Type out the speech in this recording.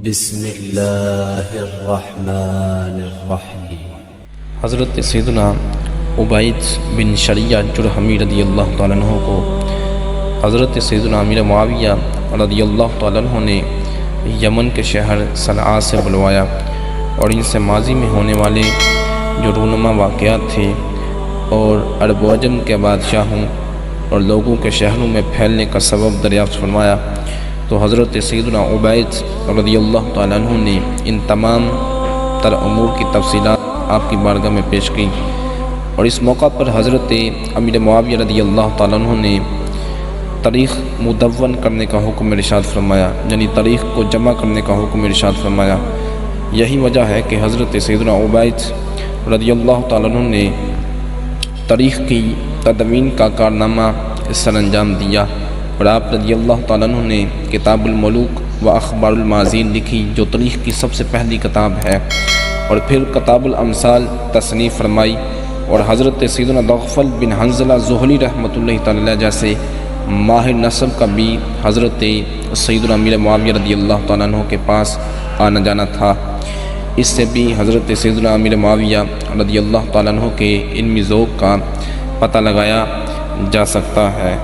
بسم اللہ الرحمن الرحیم۔ حضرت سیدنا عبید بن شریح جرہمی رضی اللہ تعالیٰ عنہ کو حضرت سیدنا امیر معاویہ رضی اللہ تعالیٰ عنہ نے یمن کے شہر صنعاء سے بلوایا اور ان سے ماضی میں ہونے والے جو رونما واقعات تھے اور عرب و عجم کے بادشاہوں اور لوگوں کے شہروں میں پھیلنے کا سبب دریافت فرمایا، تو حضرت سیدنا عبید رضی اللہ تعالیٰ عنہ نے ان تمام تر امور کی تفصیلات آپ کی بارگاہ میں پیش کی، اور اس موقع پر حضرت امیر معاویہ رضی اللہ تعالیٰ عنہ نے تاریخ مدون کرنے کا حکم ارشاد فرمایا، یعنی تاریخ کو جمع کرنے کا حکم ارشاد فرمایا۔ یہی وجہ ہے کہ حضرت سیدنا عبید رضی اللہ تعالیٰ عنہ نے تاریخ کی تدوین کا کارنامہ اس سر انجام دیا، اور آپ رضی اللہ تعالیٰ عنہ نے کتاب الملوک و اخبار الماضین لکھی جو تاریخ کی سب سے پہلی کتاب ہے، اور پھر کتاب الامثال تصنیف فرمائی، اور حضرت سیدنا مغفل بن حنظلہ ذہلی رحمۃ اللہ تعالیٰ جیسے ماہر نسب کا بھی حضرت سیدنا امیر معاویہ رضی اللہ تعالیٰ عنہ کے پاس آنا جانا تھا۔ اس سے بھی حضرت سیدنا امیر معاویہ رضی اللہ تعالیٰ عنہ کے علمی ذوق کا پتہ لگایا جا سکتا ہے۔